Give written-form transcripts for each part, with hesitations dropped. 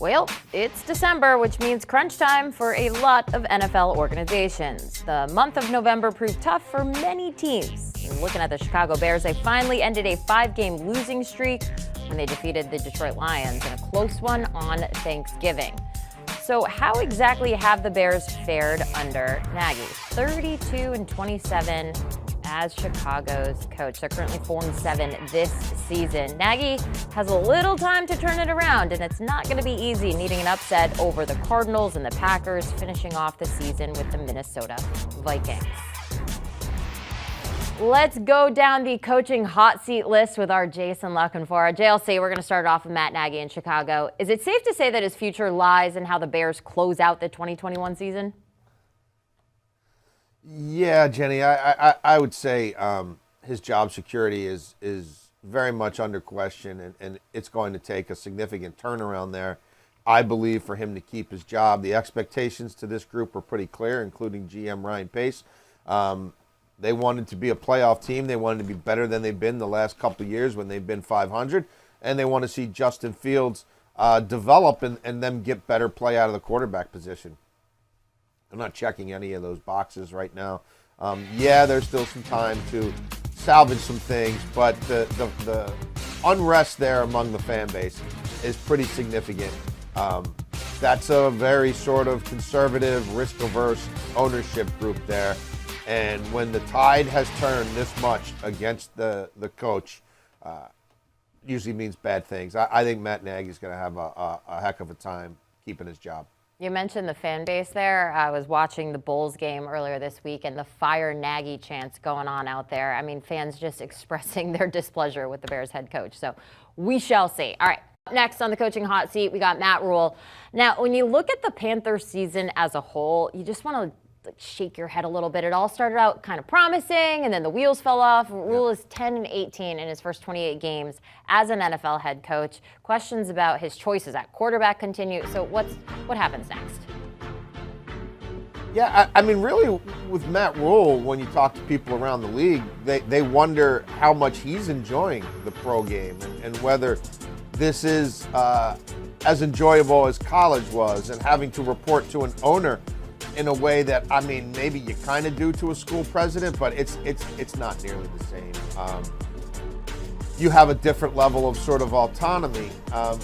Well, it's December, which means crunch time for a lot of NFL organizations. The month of November proved tough for many teams. Looking at the Chicago Bears, they finally ended a 5-game losing streak when they defeated the Detroit Lions in a close one on Thanksgiving. So how exactly have the Bears fared under Nagy? 32-27 as Chicago's coach. They're currently 4-7 this season. Nagy has a little time to turn it around, and it's not going to be easy, needing an upset over the Cardinals and the Packers, finishing off the season with the Minnesota Vikings. Let's go down the coaching hot seat list with our Jason Canfora. JLC, we're going to start off with Matt Nagy in Chicago. Is it safe to say that his future lies in how the Bears close out the 2021 season? Yeah, Jenny, I would say his job security is very much under question, and it's going to take a significant turnaround there, I believe, for him to keep his job. The expectations to this group were pretty clear, including GM Ryan Pace. They wanted to be a playoff team. They wanted to be better than they've been the last couple of years when they've been 500, and they want to see Justin Fields develop and them get better play out of the quarterback position. I'm not checking any of those boxes right now. Yeah, there's still some time to salvage some things, but the unrest there among the fan base is pretty significant. That's a very sort of conservative, risk-averse ownership group there. And when the tide has turned this much against the coach, usually means bad things. I think Matt Nagy's going to have a heck of a time keeping his job. You mentioned the fan base there. I was watching the Bulls game earlier this week, and the Fire Nagy chants going on out there. I mean, fans just expressing their displeasure with the Bears head coach. So we shall see. All right. Up next on the coaching hot seat, we got Matt Rhule. Now, when you look at the Panthers season as a whole, you just want to shake your head a little bit. It all started out kind of promising, and then the wheels fell off. Rhule is 10-18 in his first 28 games as an NFL head coach. Questions about his choices at quarterback continue. So what happens next? Yeah, I mean, really, with Matt Rhule, when you talk to people around the league, they wonder how much he's enjoying the pro game and whether this is as enjoyable as college was, and having to report to an owner in a way that, I mean, maybe you kind of do to a school president, but it's not nearly the same. You have a different level of sort of autonomy. I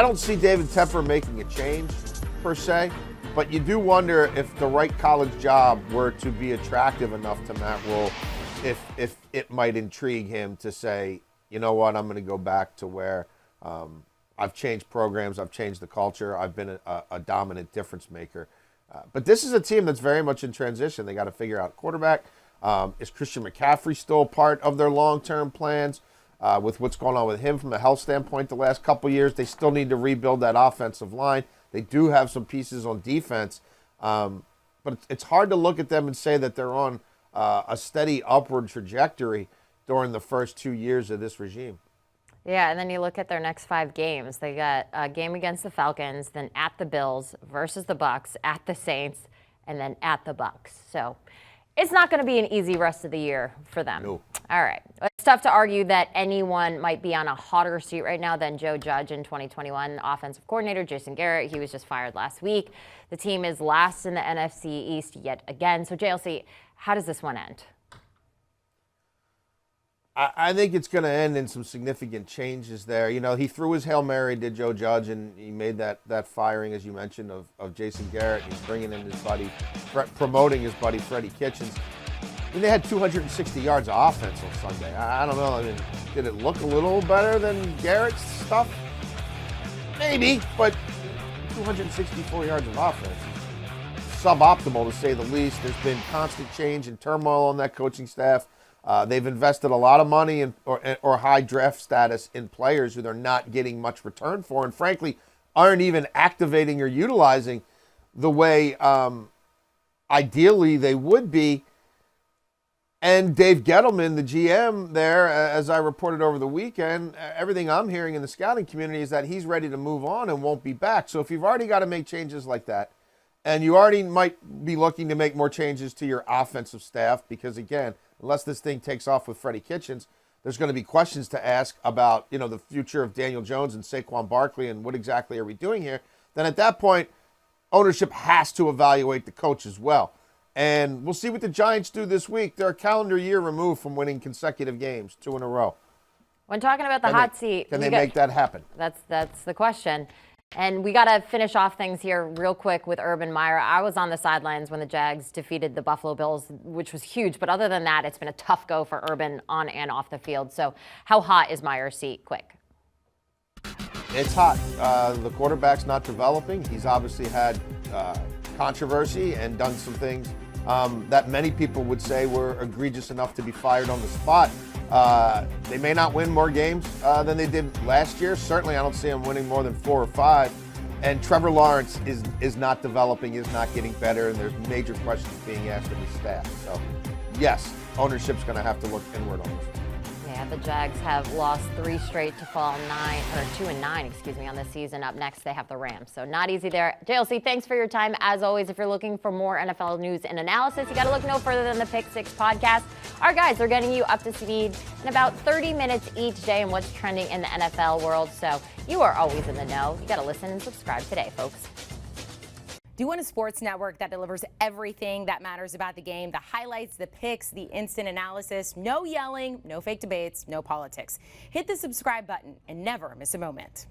don't see David Tepper making a change per se, but you do wonder if the right college job were to be attractive enough to Matt Rhule, if it might intrigue him to say, you know what, I'm going to go back to where I've changed programs, I've changed the culture, I've been a dominant difference maker. But this is a team that's very much in transition. They got to figure out quarterback. Is Christian McCaffrey still part of their long-term plans? With what's going on with him from a health standpoint the last couple of years, they still need to rebuild that offensive line. They do have some pieces on defense. But it's hard to look at them and say that they're on a steady upward trajectory during the first 2 years of this regime. Yeah, and then you look at their next 5 games. They got a game against the Falcons, then at the Bills, versus the Bucs, at the Saints, and then at the Bucs. So it's not going to be an easy rest of the year for them. No. All right. It's tough to argue that anyone might be on a hotter seat right now than Joe Judge in 2021. Offensive coordinator Jason Garrett, he was just fired last week. The team is last in the NFC East yet again. So JLC, how does this one end? I think it's going to end in some significant changes there. You know, he threw his Hail Mary, did Joe Judge, and he made that firing, as you mentioned, of Jason Garrett. He's bringing in his buddy, promoting his buddy Freddie Kitchens. I mean, they had 260 yards of offense on Sunday. I don't know. I mean, did it look a little better than Garrett's stuff? Maybe, but 264 yards of offense. Suboptimal, to say the least. There's been constant change and turmoil on that coaching staff. They've invested a lot of money or high draft status in players who they're not getting much return for, and frankly aren't even activating or utilizing the way ideally they would be. And Dave Gettleman, the GM there, as I reported over the weekend, everything I'm hearing in the scouting community is that he's ready to move on and won't be back. So if you've already got to make changes like that, and you already might be looking to make more changes to your offensive staff, because again, unless this thing takes off with Freddie Kitchens, there's going to be questions to ask about, the future of Daniel Jones and Saquon Barkley and what exactly are we doing here, then at that point, ownership has to evaluate the coach as well. And we'll see what the Giants do this week. They're a calendar year removed from winning consecutive games, 2 in a row. When talking about the hot seat, can they make that happen? That's the question. And we got to finish off things here real quick with Urban Meyer. I was on the sidelines when the Jags defeated the Buffalo Bills, which was huge. But other than that, it's been a tough go for Urban on and off the field. So how hot is Meyer's seat? Quick. It's hot. The quarterback's not developing. He's obviously had controversy and done some things that many people would say were egregious enough to be fired on the spot. They may not win more games than they did last year. Certainly, I don't see them winning more than 4 or 5. And Trevor Lawrence is not developing, is not getting better, and there's major questions being asked of his staff. So, yes, ownership's going to have to look inward on this. Yeah, the Jags have lost 3 straight to fall 2-9, on this season. Up next, they have the Rams. So not easy there. JLC, thanks for your time. As always, if you're looking for more NFL news and analysis, you got to look no further than the Pick 6 podcast. Our guys are getting you up to speed in about 30 minutes each day on what's trending in the NFL world. So you are always in the know. You got to listen and subscribe today, folks. Do you want a sports network that delivers everything that matters about the game? The highlights, the picks, the instant analysis, no yelling, no fake debates, no politics. Hit the subscribe button and never miss a moment.